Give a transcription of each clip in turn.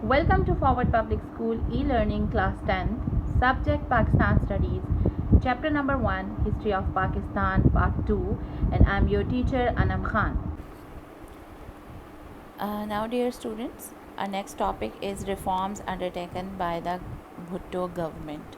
Welcome to Forward Public School e-learning class 10th, subject Pakistan Studies, chapter number 1, History of Pakistan, part 2, and I'm your teacher Anam Khan. Now dear students, our next topic is reforms undertaken by the Bhutto government.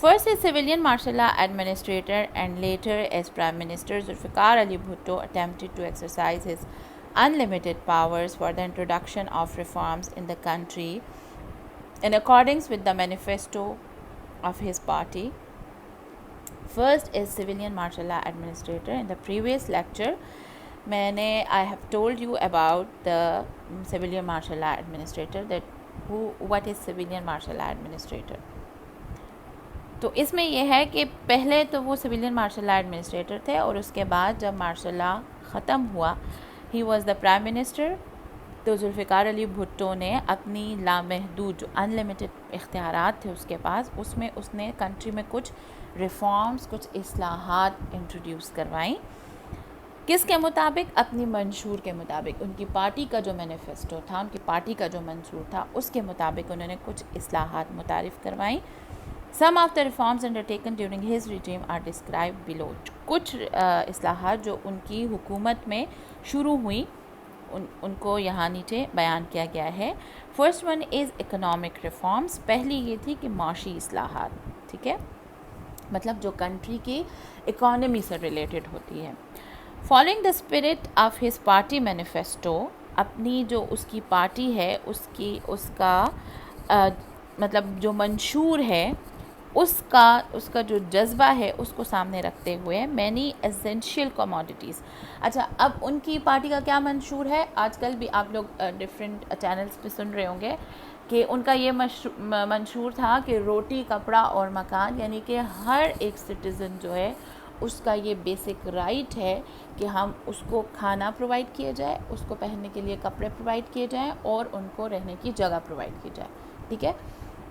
First as civilian martial law administrator and later as Prime Minister, Zulfikar Ali Bhutto attempted to exercise his unlimited powers for the introduction of reforms in the country in accordance with the manifesto of his party. First as civilian martial law administrator. In the previous lecture, I have told you about the civilian martial law administrator, what is civilian martial law administrator. تو اس میں یہ ہے کہ پہلے تو وہ civilian martial law administrator تھے اور اس کے بعد جب مارشل لا ختم ہوا he was the prime minister. تو ذوالفقار علی بھٹو نے اپنی لامحدود جو ان لمیٹڈ اختیارات تھے اس کے پاس، اس میں اس نے کنٹری میں کچھ ریفارمز، کچھ اصلاحات انٹروڈیوس کروائیں. کس کے مطابق؟ اپنی منشور کے مطابق. ان کی پارٹی کا جو مینیفیسٹو تھا، ان کی پارٹی کا جو منشور تھا، اس کے مطابق انہوں نے کچھ اصلاحات متعارف کروائیں. Some of the reforms undertaken during his regime are described below. کچھ اصلاحات جو ان کی حکومت میں شروع ہوئیں ان کو یہاں نیچے بیان کیا گیا ہے. First one is economic reforms. پہلی یہ تھی کہ معاشی اصلاحات، ٹھیک ہے، مطلب جو کنٹری کی اکانومی سے ریلیٹڈ ہوتی ہے. Following the spirit of his party manifesto, اپنی جو اس کی پارٹی ہے اس کا مطلب جو منشور ہے، اس کا جو جذبہ ہے اس کو سامنے رکھتے ہوئے مینی ایسینشیل کموڈیٹیز. اچھا، اب ان کی پارٹی کا کیا منشور ہے؟ آج کل بھی آپ لوگ ڈفرینٹ چینلز پہ سن رہے ہوں گے کہ ان کا یہ منشور تھا کہ روٹی، کپڑا اور مکان، یعنی کہ ہر ایک سٹیزن جو ہے اس کا یہ بیسک رائٹ ہے کہ ہم اس کو کھانا پرووائڈ کیا جائے، اس کو پہننے کے لیے کپڑے پرووائڈ کیے جائیں اور ان کو رہنے کی جگہ پرووائڈ کی جائے، ٹھیک ہے.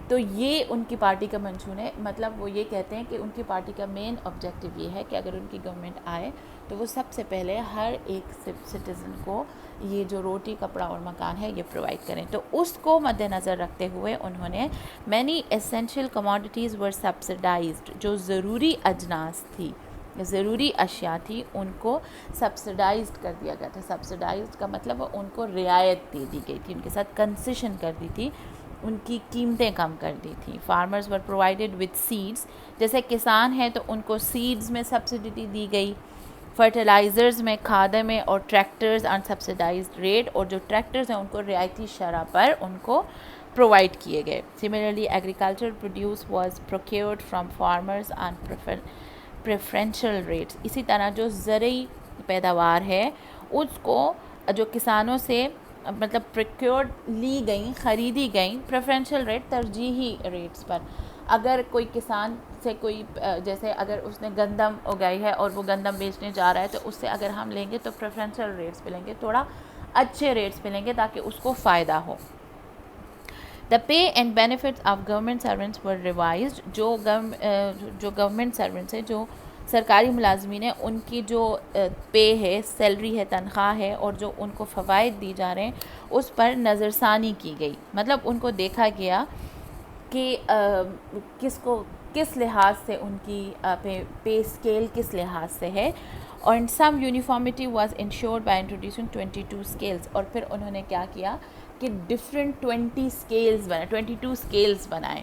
تو یہ ان کی پارٹی کا منشور ہے. مطلب وہ یہ کہتے ہیں کہ ان کی پارٹی کا مین آبجیکٹو یہ ہے کہ اگر ان کی گورنمنٹ آئے تو وہ سب سے پہلے ہر ایک سٹیزن کو یہ جو روٹی، کپڑا اور مکان ہے یہ پرووائڈ کریں. تو اس کو مد نظر رکھتے ہوئے انہوں نے مینی ایسینشیل کموڈیٹیز ور سبسڈائزڈ، جو ضروری اجناس تھی، ضروری اشیاء تھی، ان کو سبسڈائزڈ کر دیا گیا تھا. سبسڈائزڈ کا مطلب ان کو رعایت دے دی گئی تھی، ان کے ساتھ کنسیشن کر دی تھی، ان کی قیمتیں کم کر دی تھیں. Farmers were provided with seeds, جیسے کسان ہیں تو ان کو سیڈز میں سبسڈی دی گئی، فرٹیلائزرز میں، کھادیں میں، اور ٹریکٹرز آن سبسڈائزڈ ریٹ، اور جو ٹریکٹرز ہیں ان کو رعایتی شرح پر ان کو پرووائڈ کیے گئے. Similarly agriculture produce was procured from farmers on preferential rates. اسی طرح جو زرعی پیداوار ہے اس کو جو کسانوں سے مطلب پروکیورڈ لی گئیں، خریدی گئیں پریفرینشل ریٹ، ترجیحی ریٹس پر. اگر کوئی کسان سے جیسے اگر اس نے گندم اگائی ہے اور وہ گندم بیچنے جا رہا ہے تو اس سے اگر ہم لیں گے تو پریفرینشل ریٹس پہ لیں گے، تھوڑا اچھے ریٹس پہ لیں گے تاکہ اس کو فائدہ ہو. The pay and benefits of government servants were revised. جو گورنمنٹ سروینٹس ہیں، جو سرکاری ملازمین ہیں، ان کی جو پے ہے، سیلری ہے، تنخواہ ہے، اور جو ان کو فوائد دی جا رہے ہیں اس پر نظر ثانی کی گئی. مطلب ان کو دیکھا گیا کہ کس لحاظ سے ان کی پے اسکیل کس لحاظ سے ہے. اور some uniformity was ensured by introducing 22 scales. اور پھر انہوں نے کیا کیا کہ ڈفرینٹ 22 اسکیلز بنائے،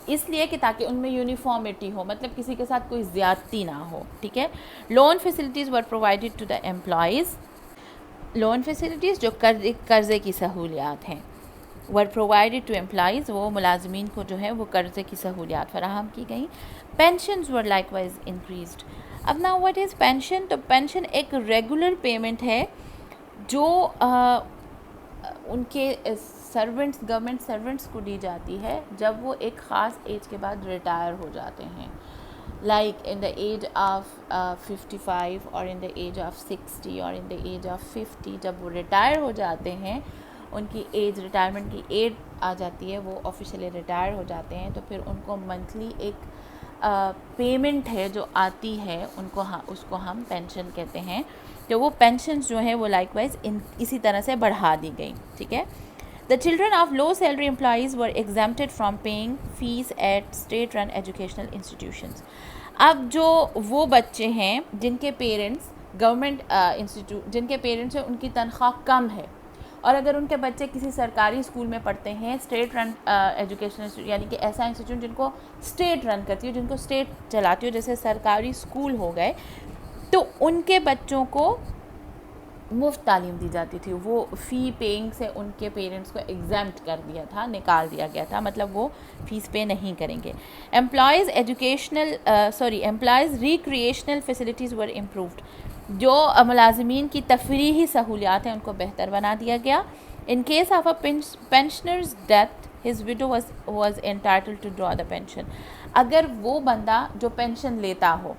اس لیے کہ تاکہ ان میں یونیفارمٹی ہو، مطلب کسی کے ساتھ کوئی زیادتی نہ ہو، ٹھیک ہے. Loan facilities were provided to the employees. Loan facilities جو قرضے کی سہولیات ہیں، ور پرووائڈیڈ ٹو امپلائیز، وہ ملازمین کو جو ہے وہ قرضے کی سہولیات فراہم کی گئیں. Pensions were like wise increased. اب نا واٹ از پینشن؟ تو پینشن ایک ریگولر پیمنٹ ہے جو ان کے گورنمنٹ سرونٹس کو دی جاتی ہے جب وہ ایک خاص ایج کے بعد ریٹائر ہو جاتے ہیں، like in the age of 55 اور ان دا ایج آف 60 اور ان دا ایج آف 50. جب وہ ریٹائر ہو جاتے ہیں، ان کی ایج، ریٹائرمنٹ کی ایج آ جاتی ہے، وہ آفیشیلی ریٹائر ہو جاتے ہیں، تو پھر ان کو منتھلی ایک پیمنٹ ہے جو آتی ہے ان کو اس کو ہم پینشن کہتے ہیں. تو وہ پینشنز جو ہیں وہ لائک وائز اسی طرح سے بڑھا دی گئی. ٹھیک ہے. The children of low salary employees were exempted from paying fees at state run educational institutions. اب جو وہ بچے ہیں جن کے پیرنٹس گورنمنٹ جن کے پیرنٹس ہیں ان کی تنخواہ کم ہے اور اگر ان کے بچے کسی سرکاری اسکول میں پڑھتے ہیں اسٹیٹ رن ایجوکیشن یعنی کہ ایسا انسٹیٹیوٹ جن کو اسٹیٹ رن کرتی ہو جن کو اسٹیٹ چلاتی ہو جیسے سرکاری اسکول ہو گئے تو ان کے بچوں کو مفت تعلیم دی جاتی تھی. وہ فی پیئنگ سے ان کے پیرنٹس کو ایگزیمپٹ کر دیا تھا, نکال دیا گیا تھا, مطلب وہ فیس پے نہیں کریں گے. امپلائیز ریکریشنل فیسلٹیز ور امپرووڈ. جو ملازمین کی تفریحی سہولیات ہیں ان کو بہتر بنا دیا گیا. In case of a pensioner's death his widow was entitled to draw the pension. اگر وہ بندہ جو پینشن لیتا ہو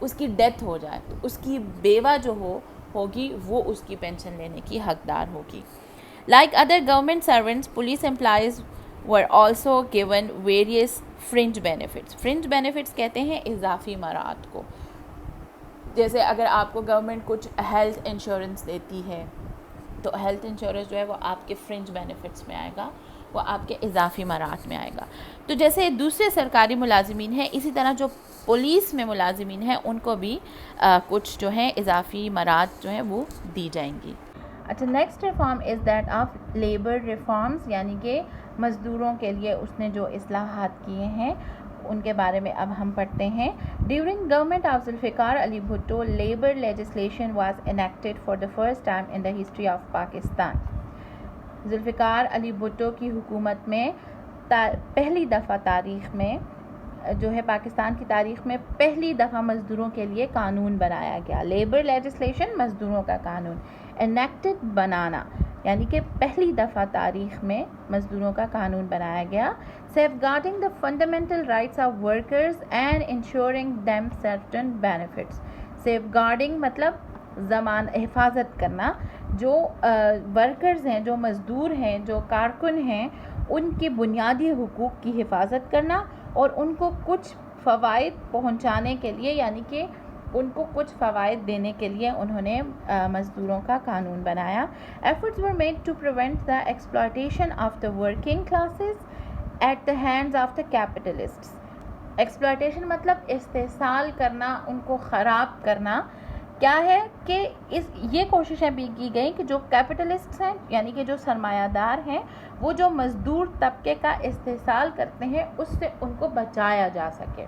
اس کی ڈیتھ ہو جائے تو اس کی بیوہ جو ہوگی وہ اس کی پینشن لینے کی حقدار ہوگی. Like other government servants police employees were also given various fringe benefits. Fringe benefits کہتے ہیں اضافی مراعات کو. جیسے اگر آپ کو گورنمنٹ کچھ ہیلتھ انشورنس دیتی ہے تو ہیلتھ انشورنس جو ہے وہ آپ کے فرنج بینیفٹس میں آئے گا, وہ آپ کے اضافی مراعات میں آئے گا. تو جیسے دوسرے سرکاری ملازمین ہیں اسی طرح جو پولیس میں ملازمین ہیں ان کو بھی کچھ جو ہیں اضافی مراعات جو ہیں وہ دی جائیں گی. اچھا, next reform is that of labour reforms, یعنی کہ مزدوروں کے لیے اس نے جو اصلاحات کیے ہیں ان کے بارے میں اب ہم پڑھتے ہیں. During government of Zulfikar Ali Bhutto labour legislation was enacted for the first time in the history of Pakistan. Zulfikar Ali Bhutto کی حکومت میں پہلی دفعہ تاریخ میں جو ہے پاکستان کی تاریخ میں پہلی دفعہ مزدوروں کے لیے قانون بنایا گیا. لیبر لیجسلیشن مزدوروں کا قانون, انیکٹڈ بنانا یعنی کہ پہلی دفعہ تاریخ میں مزدوروں کا قانون بنایا گیا. Safeguarding the fundamental rights of workers and ensuring them certain benefits. Safeguarding مطلب حفاظت کرنا, جو ورکرز ہیں, جو مزدور ہیں, جو کارکن ہیں, ان کے بنیادی حقوق کی حفاظت کرنا اور ان کو کچھ فوائد پہنچانے کے لیے یعنی کہ ان کو کچھ فوائد دینے کے لیے انہوں نے مزدوروں کا قانون بنایا. Efforts were made to prevent the exploitation of the working classes at the hands of the capitalists. Exploitation مطلب استحصال کرنا, ان کو خراب کرنا. کیا ہے کہ یہ کوششیں بھی کی گئیں کہ جو کیپٹلسٹس ہیں یعنی کہ جو سرمایہ دار ہیں وہ جو مزدور طبقے کا استحصال کرتے ہیں اس سے ان کو بچایا جا سکے.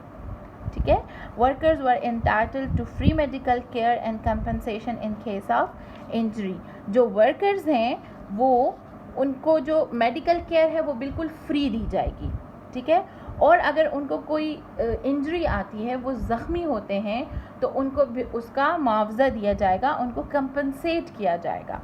ٹھیک ہے. Workers were entitled to free medical care and compensation in case of injury. جو ورکرز ہیں وہ ان کو جو میڈیکل کیئر ہے وہ بالکل فری دی جائے گی. ٹھیک ہے. اور اگر ان کو کوئی انجری آتی ہے, وہ زخمی ہوتے ہیں, تو ان کو بھی اس کا معاوضہ دیا جائے گا, ان کو کمپنسیٹ کیا جائے گا.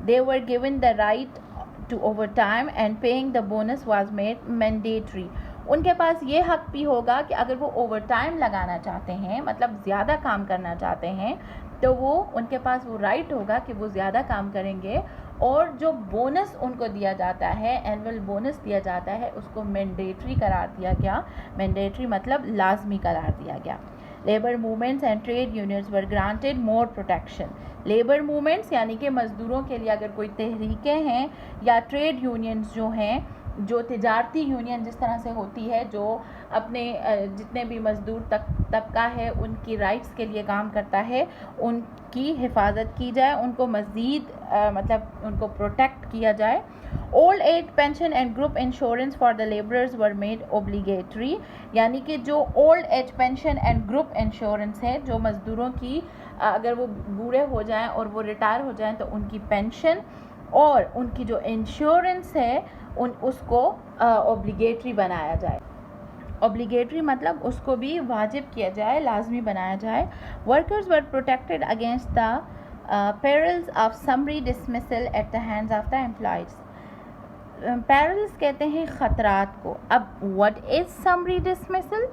They were given the right to overtime and paying the bonus was made mandatory. ان کے پاس یہ حق بھی ہوگا کہ اگر وہ اوور ٹائم لگانا چاہتے ہیں, مطلب زیادہ کام کرنا چاہتے ہیں, تو وہ ان کے پاس وہ رائٹ ہوگا کہ وہ زیادہ کام کریں گے. اور جو بونس ان کو دیا جاتا ہے, اینول بونس دیا جاتا ہے, اس کو مینڈیٹری قرار دیا گیا. مینڈیٹری مطلب لازمی قرار دیا گیا. Labour movements and trade unions were granted more protection. Labour movements یعنی کہ مزدوروں کے لیے اگر کوئی تحریکیں ہیں یا ٹریڈ یونینز جو ہیں, جو تجارتی یونین جس طرح سے ہوتی ہے, جو اپنے جتنے بھی مزدور طبقہ ہے ان کی رائٹس کے لیے کام کرتا ہے, ان کی حفاظت کی جائے, ان کو مزید مطلب ان کو پروٹیکٹ کیا جائے. Old age pension and group insurance for the labourers were made obligatory. یعنی کہ جو old age pension and group insurance ہے, جو مزدوروں کی اگر وہ بوڑھے ہو جائیں اور وہ ریٹائر ہو جائیں تو ان کی پینشن اور ان کی جو انشورنس ہے اس کو اوبلیگیٹری بنایا جائے. اوبلیگیٹری مطلب اس کو بھی واجب کیا جائے, لازمی بنایا جائے. Workers were protected against the perils of summary dismissal at the hands of the employees. perils کہتے ہیں خطرات کو. اب what is summary dismissal?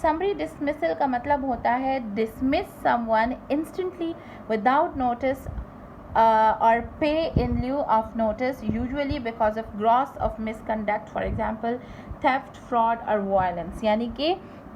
summary dismissal کا مطلب ہوتا ہے dismiss someone instantly without notice or pay in lieu of notice, usually because of gross of misconduct, for example theft, fraud or violence. یعنی کہ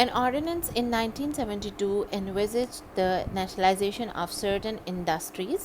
An ordinance in 1972 envisaged the nationalization of certain industries.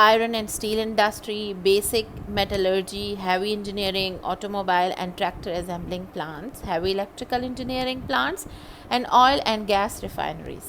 iron and steel industry, basic metallurgy, heavy engineering, automobile and tractor assembling plants, heavy electrical engineering plants and oil and gas refineries.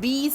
20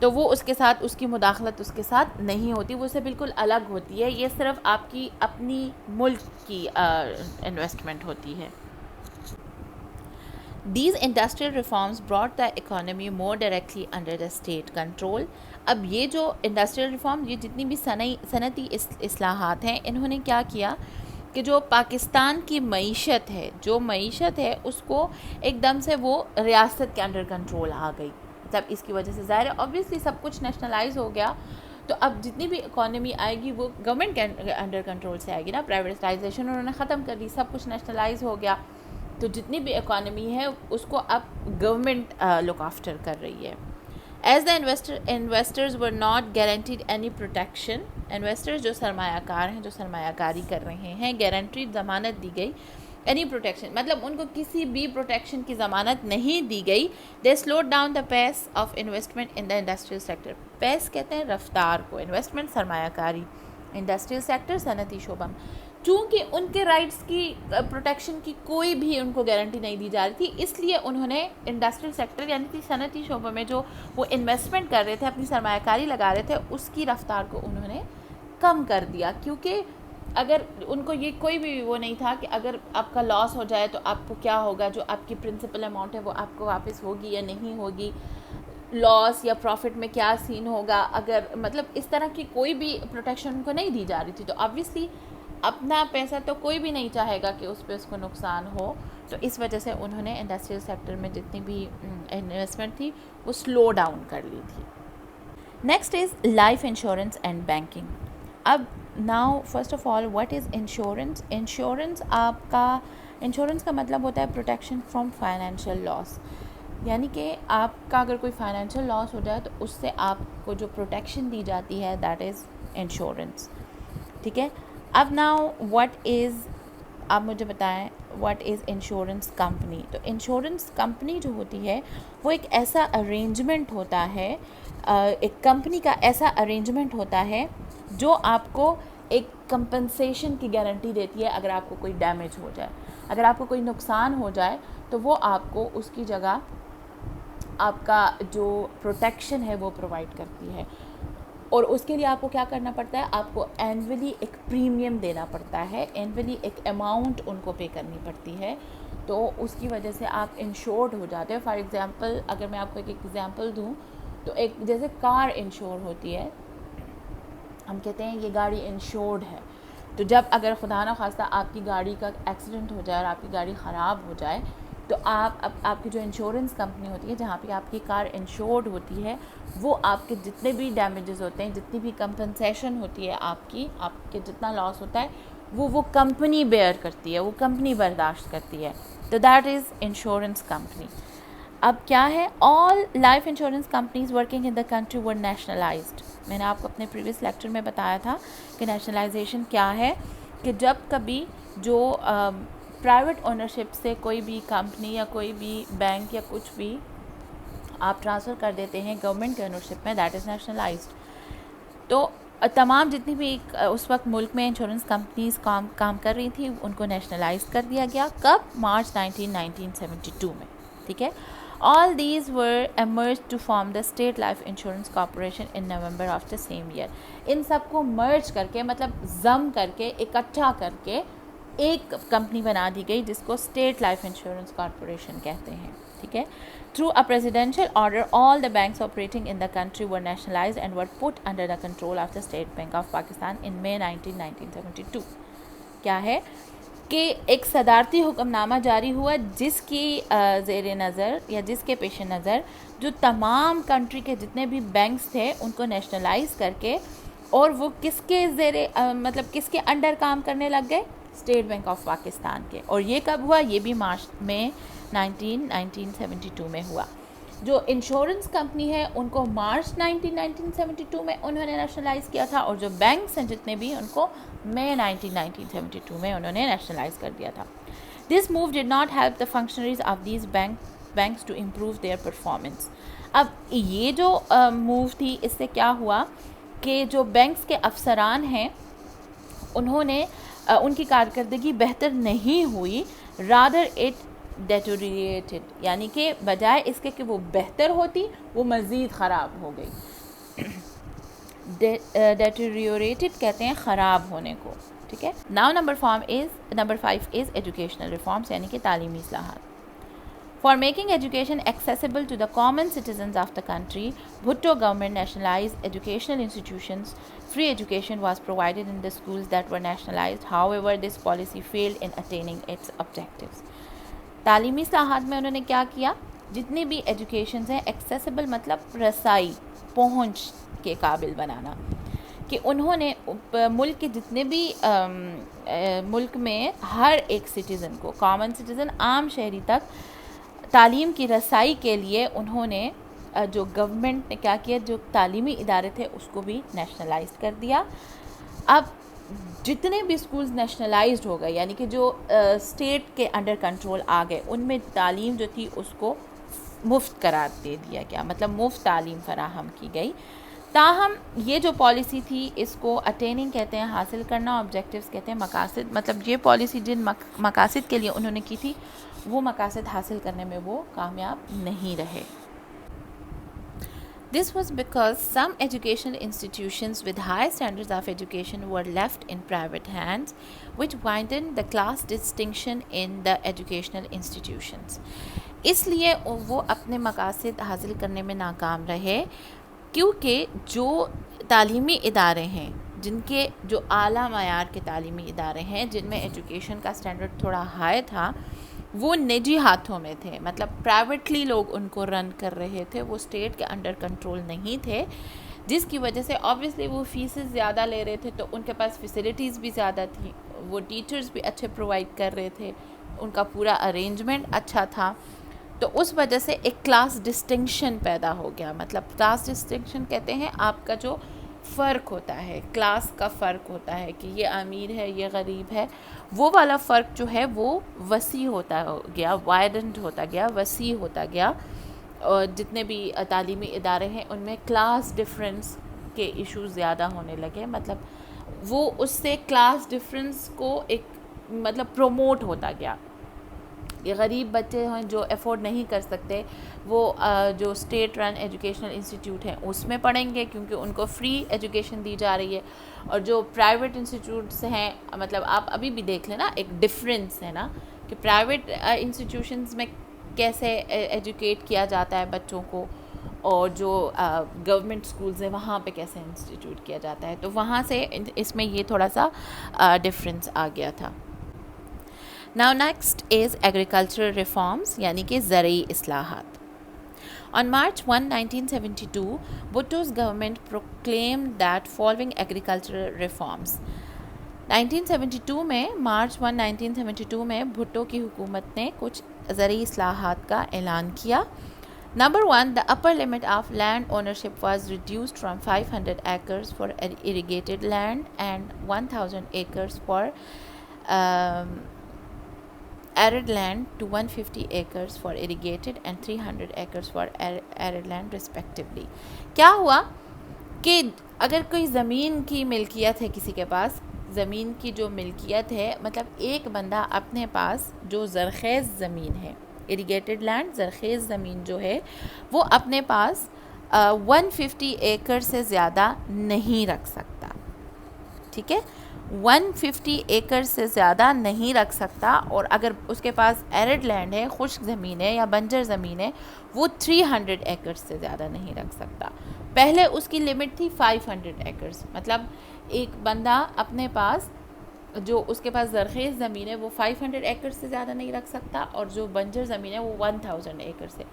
تو وہ اس کے ساتھ اس کی مداخلت اس کے ساتھ نہیں ہوتی، وہ اس سے بالکل الگ ہوتی ہے. یہ صرف آپ کی اپنی ملک کی انویسٹمنٹ ہوتی ہے. These industrial reforms brought the economy more directly under the state control. اب یہ جو انڈسٹریل ریفارم، یہ جتنی بھی صنعتی اصلاحات ہیں، انہوں نے کیا کیا کہ جو پاکستان کی معیشت ہے اس کو ایک دم سے وہ ریاست کے انڈر کنٹرول آ گئی. مطلب اس کی وجہ سے ظاہر ہے آبویسلی سب کچھ نیشنلائز ہو گیا، تو اب جتنی بھی اکانومی آئے گی وہ گورنمنٹ کے انڈر کنٹرول سے آئے گی نا. پرائیویٹائزیشن انہوں نے ختم کر دی، سب کچھ نیشنلائز ہو گیا، تو جتنی بھی اکانومی ہے اس کو اب گورنمنٹ لک آفٹر کر رہی ہے. As the investors were not guaranteed any protection. Investors جو سرمایہ کار ہیں، جو سرمایہ کاری کر رہے ہیں، گارنٹیڈ ضمانت دی گئی. اینی پروٹیکشن مطلب ان کو کسی بھی پروٹیکشن کی ضمانت نہیں دی گئی. They slowed down the pace of investment in the industrial sector. Pace کہتے ہیں رفتار کو، انویسٹمنٹ سرمایہ کاری، انڈسٹریل سیکٹر صنعتی شعبہ. چونکہ ان کے رائٹس کی پروٹیکشن کی کوئی بھی ان کو گارنٹی نہیں دی جا رہی تھی، اس لیے انہوں نے انڈسٹریل سیکٹر یعنی کہ صنعتی شعبہ میں جو وہ انویسٹمنٹ کر رہے تھے، اپنی سرمایہ کاری لگا رہے تھے، اس کی رفتار کو انہوں نے کم کر دیا. کیونکہ اگر ان کو یہ کوئی بھی وہ نہیں تھا کہ اگر آپ کا لاس ہو جائے تو آپ کو کیا ہوگا، جو آپ کی پرنسپل اماؤنٹ ہے وہ آپ کو واپس ہوگی یا نہیں ہوگی، لاس یا پروفٹ میں کیا سین ہوگا، اگر مطلب اس طرح کی کوئی بھی پروٹیکشن ان کو نہیں دی جا رہی تھی. تو آبویسلی اپنا پیسہ تو کوئی بھی نہیں چاہے گا کہ اس پہ اس کو نقصان ہو، تو اس وجہ سے انہوں نے انڈسٹریل سیکٹر میں جتنی بھی انویسٹمنٹ تھی وہ سلو ڈاؤن کر لی تھی. Next is life insurance and banking. اب now first of all what is insurance. Insurance کا مطلب ہوتا ہے پروٹیکشن فرام فائنینشیل لاس. یعنی کہ آپ کا اگر کوئی فائنینشیل لاس ہو جائے تو اس سے آپ کو جو پروٹیکشن دی جاتی ہے دیٹ از انشورنس. ٹھیک ہے. اب ناؤ آپ مجھے بتائیں واٹ از انشورنس کمپنی. تو انشورنس کمپنی جو ہوتی ہے وہ ایک ایسا ارینجمنٹ ہوتا ہے، ایک کمپنی کا ایسا ارینجمنٹ ہوتا ہے جو آپ کو ایک کمپنسیشن کی گارنٹی دیتی ہے. اگر آپ کو کوئی ڈیمیج ہو جائے، اگر آپ کو کوئی نقصان ہو جائے تو وہ آپ کو اس کی جگہ آپ کا جو پروٹیکشن ہے وہ پرووائڈ کرتی ہے. اور اس کے لیے آپ کو کیا کرنا پڑتا ہے، آپ کو اینولی ایک پریمیم دینا پڑتا ہے، اینولی ایک اماؤنٹ ان کو پے کرنی پڑتی ہے. تو اس کی وجہ سے آپ انشورڈ ہو جاتے ہیں. فار ایگزامپل اگر میں آپ کو ایک ایگزامپل دوں تو ایک جیسے کار انشور ہوتی ہے، ہم کہتے ہیں یہ گاڑی انشورڈ ہے. تو جب اگر خدا نخواستہ آپ کی گاڑی کا ایکسیڈنٹ ہو جائے اور آپ کی گاڑی خراب ہو جائے تو آپ کی جو انشورنس کمپنی ہوتی ہے جہاں پہ آپ کی کار انشورڈ ہوتی ہے، وہ آپ کے جتنے بھی ڈیمیجز ہوتے ہیں، جتنی بھی کمپنسیشن ہوتی ہے آپ کے جتنا لاس ہوتا ہے وہ کمپنی بیئر کرتی ہے، وہ کمپنی برداشت کرتی ہے. تو دیٹ از انشورنس کمپنی. اب کیا ہے، all life insurance companies working in the country were nationalised. میں نے آپ کو اپنے پریویس لیکچر میں بتایا تھا کہ نیشنلائزیشن کیا ہے، کہ جب کبھی جو پرائیویٹ اونرشپ سے کوئی بھی کمپنی یا کوئی بھی بینک یا کچھ بھی آپ ٹرانسفر کر دیتے ہیں گورنمنٹ کے اونرشپ میں، دیٹ از نیشنلائزڈ. تو تمام جتنی بھی اس وقت ملک میں انشورنس کمپنیز کام کر رہی تھیں ان کو نیشنلائز کر دیا گیا. کب؟ مارچ 1972 میں. ٹھیک ہے. All these were emerged to form the State Life Insurance Corporation in November of the same year. ان سب کو مرج کر کے مطلب ضم کر کے اکٹھا کر کے ایک کمپنی بنا دی گئی جس کو اسٹیٹ لائف انشورنس کارپوریشن کہتے ہیں. ٹھیک ہے. Through a presidential order, all the banks operating in the country were nationalized and were put under the control of the State Bank of Pakistan in May 1972. کیا ہے کہ ایک صدارتی حکم نامہ جاری ہوا جس کی زیر نظر یا جس کے پیش نظر جو تمام کنٹری کے جتنے بھی بینکس تھے ان کو نیشنلائز کر کے، اور وہ کس کے مطلب کس کے انڈر کام کرنے لگ گئے، اسٹیٹ بینک آف پاکستان کے. اور یہ کب ہوا؟ یہ بھی مارچ میں 1972 میں ہوا. جو انشورنس کمپنی ہے ان کو مارچ 1972 میں انہوں نے نیشنلائز کیا تھا، اور جو بینکس ہیں جتنے بھی ان کو مئی 1972 میں انہوں نے نیشنلائز کر دیا تھا. This move did not help the functionaries of these banks to improve their performance. اب یہ جو موو تھی اس سے کیا ہوا کہ جو بینکس کے افسران ہیں انہوں نے ان کی کارکردگی بہتر نہیں ہوئی. rather it deteriorated یعنی کہ بجائے اس کے کہ وہ بہتر ہوتی وہ مزید خراب ہو گئی. deteriorated کہتے ہیں خراب ہونے کو, ٹھیک ہے. now number 5 is educational reforms یعنی کہ تعلیمی اصلاحات. For making education accessible to the common citizens of the country, Bhutto government nationalized educational institutions. Free education was provided in the schools that were nationalized. However, this policy failed in attaining its objectives. تعلیمی اصلاحات میں انہوں نے کیا کیا, جتنی بھی educations ہیں ایکسیسیبل مطلب رسائی, پہنچ کے قابل بنانا, کہ انہوں نے ملک کے جتنے بھی ملک میں ہر ایک سٹیزن کو, کامن سٹیزن عام شہری تک تعلیم کی رسائی کے لیے انہوں نے جو گورنمنٹ نے کیا کیا, جو تعلیمی ادارے تھے اس کو بھی نیشنلائز کر دیا. اب جتنے بھی اسکولز نیشنلائزڈ ہو گئے یعنی کہ جو اسٹیٹ کے انڈر کنٹرول آ گئے, ان میں تعلیم جو تھی اس کو مفت قرار دے دیا گیا, مطلب مفت تعلیم فراہم کی گئی. تاہم یہ جو پالیسی تھی اس کو اٹیننگ کہتے ہیں, حاصل کرنا, آبجیکٹیوز کہتے ہیں مقاصد, مطلب یہ پالیسی جن مقاصد کے لیے انہوں نے کی تھی وہ مقاصد حاصل کرنے میں وہ کامیاب نہیں رہے. This was because some educational institutions with high standards of education were left in private hands, which widened the class distinction in the educational institutions. اس لیے وہ اپنے مقاصد حاصل کرنے میں ناکام رہے, کیونکہ جو تعلیمی ادارے ہیں, جن کے جو اعلیٰ معیار کے تعلیمی ادارے ہیں, جن میں ایجوکیشن کا سٹینڈرڈ تھوڑا ہائی تھا, وہ نجی ہاتھوں میں تھے, مطلب پرائیویٹلی لوگ ان کو رن کر رہے تھے, وہ اسٹیٹ کے انڈر کنٹرول نہیں تھے, جس کی وجہ سے آبویسلی وہ فیسز زیادہ لے رہے تھے, تو ان کے پاس فیسلٹیز بھی زیادہ تھیں, وہ ٹیچرز بھی اچھے پرووائڈ کر رہے تھے, ان کا پورا ارینجمنٹ اچھا تھا, تو اس وجہ سے ایک کلاس ڈسٹنکشن پیدا ہو گیا. مطلب کلاس ڈسٹنکشن کہتے ہیں آپ کا جو فرق ہوتا ہے, کلاس کا فرق ہوتا ہے کہ یہ امیر ہے یہ غریب ہے, وہ والا فرق جو ہے وہ وسیع ہوتا گیا, وائڈنڈ ہوتا گیا, وسیع ہوتا گیا. اور جتنے بھی تعلیمی ادارے ہیں ان میں کلاس ڈفرینس کے ایشوز زیادہ ہونے لگے, مطلب وہ اس سے کلاس ڈفرینس کو ایک مطلب پروموٹ ہوتا گیا. یہ غریب بچے ہیں جو افورڈ نہیں کر سکتے, وہ جو اسٹیٹ رن ایجوکیشنل انسٹیٹیوٹ ہیں اس میں پڑھیں گے کیونکہ ان کو فری ایجوکیشن دی جا رہی ہے, اور جو پرائیویٹ انسٹیٹیوٹس ہیں, مطلب آپ ابھی بھی دیکھ لیں نا, ایک ڈفرینس ہے نا کہ پرائیویٹ انسٹیٹیوشنز میں کیسے ایجوکیٹ کیا جاتا ہے بچوں کو, اور جو گورنمنٹ اسکولز ہیں وہاں پہ کیسے انسٹیٹیوٹ کیا جاتا ہے, تو وہاں سے اس میں یہ تھوڑا سا ڈفرینس آ گیا تھا. Now next is agricultural reforms یعنی کہ زرعی اصلاحات. On March 1, 1972, Bhutto's government proclaimed that following agricultural reforms. 1972 میں مارچ 1, 1972 میں بھٹو کی حکومت نے کچھ زرعی اصلاحات کا اعلان کیا. Number 1, the upper limit of land ownership was reduced from 500 acres for irrigated land and 1,000 acres for arid land to 150 acres for irrigated and 300 acres for arid land respectively. کیا ہوا کہ اگر کوئی زمین کی ملکیت ہے, کسی کے پاس زمین کی جو ملکیت ہے, مطلب ایک بندہ اپنے پاس جو زرخیز زمین ہے, اریگیٹڈ لینڈ زرخیز زمین جو ہے, وہ اپنے پاس 150 ایکڑ سے زیادہ نہیں رکھ سکتا, ٹھیک ہے, 150 ایکڑ سے زیادہ نہیں رکھ سکتا. اور اگر اس کے پاس ایرڈ لینڈ ہے, خشک زمین ہے یا بنجر زمین ہے, وہ 300 ایکڑ سے زیادہ نہیں رکھ سکتا. پہلے اس کی لمٹ تھی 500 ایکڑز, مطلب ایک بندہ اپنے پاس جو اس کے پاس زرخیز زمین ہے وہ 500 ایکڑ سے زیادہ نہیں رکھ سکتا, اور جو بنجر زمین ہے وہ 1000 ایکڑ سے.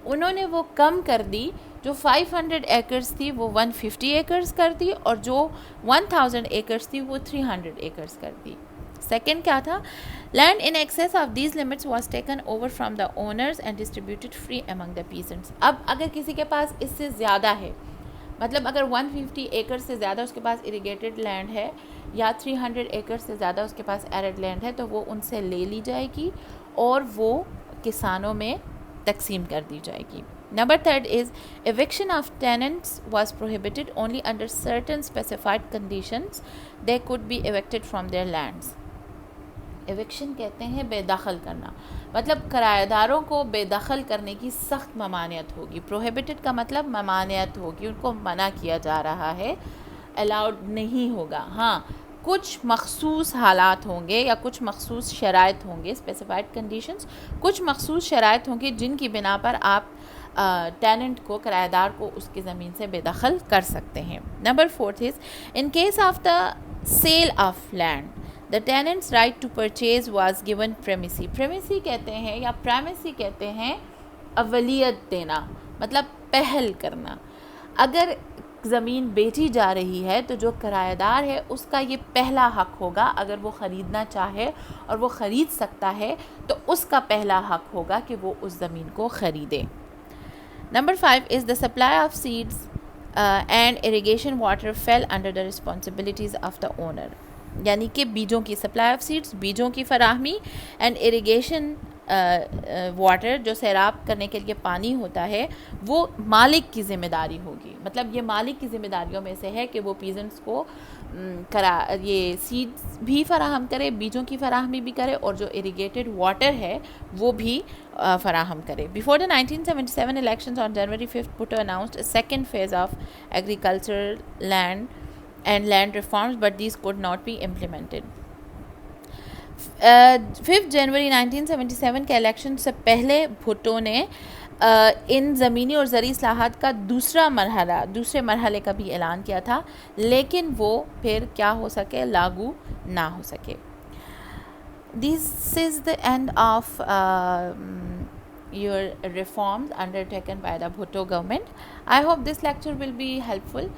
انہوں نے وہ کم کر دی, جو 500 ایکرز تھی وہ 150 ایکرز کر دی, اور جو 1000 ایکرز تھی وہ 300 ایکرز کر دی. سیکنڈ کیا تھا, land in excess of these limits was taken over from the owners and distributed free among the peasants. اب اگر کسی کے پاس اس سے زیادہ ہے, مطلب اگر 150 ایکر سے زیادہ اس کے پاس اریگیٹڈ لینڈ ہے یا 300 ایکر سے زیادہ اس کے پاس ایرڈ لینڈ ہے, تو وہ ان سے لے لی جائے گی اور وہ کسانوں میں تقسیم کر دی جائے گی. Number 3 is eviction of tenants was prohibited only under certain specified conditions. They could be evicted from their lands. Eviction کہتے ہیں بے دخل کرنا، مطلب کرایہ داروں کو بے دخل کرنے کی سخت ممانعت ہوگی. پروہیبٹڈ کا مطلب ممانعت ہوگی، ان کو منع کیا جا رہا ہے، الاؤڈ نہیں ہوگا. ہاں کچھ مخصوص حالات ہوں گے یا کچھ مخصوص شرائط ہوں گے، اسپیسیفائڈ کنڈیشنز، کچھ مخصوص شرائط ہوں گے جن کی بنا پر آپ ٹیننٹ کو، کرایہ دار کو اس کی زمین سے بے دخل کر سکتے ہیں. Number 4 is in case of the sale of land the tenant's right to purchase was given primacy. primacy کہتے ہیں یا primacy کہتے ہیں اولیت دینا، مطلب پہل کرنا. اگر زمین بیچی جا رہی ہے تو جو کرایہ دار ہے اس کا یہ پہلا حق ہوگا. اگر وہ خریدنا چاہے اور وہ خرید سکتا ہے تو اس کا پہلا حق ہوگا کہ وہ اس زمین کو خریدے. Number 5 is the supply of seeds and irrigation water fell under the responsibilities of the owner. یعنی کہ بیجوں کی سپلائی آف سیڈس، بیجوں کی فراہمی، اینڈ اریگیشن واٹر جو سیراب کرنے کے لیے پانی ہوتا ہے وہ مالک کی ذمہ داری ہوگی. مطلب یہ مالک کی ذمہ داریوں میں سے ہے کہ وہ پیزنٹس کو یہ سیڈس بھی فراہم کرے، بیجوں کی فراہمی بھی کرے، اور جو اریگیٹڈ واٹر ہے وہ بھی فراہم کرے. Before the 1977 elections on January 5th, Bhutto announced a second phase of agricultural land reforms, but these could not be implemented. 5 جنوری 1977 کے الیکشن سے پہلے بھٹو نے ان زمینی اور زرعی اصلاحات کا دوسرے مرحلے کا بھی اعلان کیا تھا، لیکن وہ پھر کیا ہو سکے، لاگو نہ ہو سکے. This is the end of your reforms undertaken by the Bhutto government. I hope this lecture will be helpful.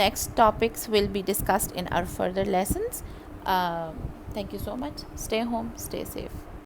Next topics will be discussed in our further lessons. Thank you so much. Stay home, stay safe.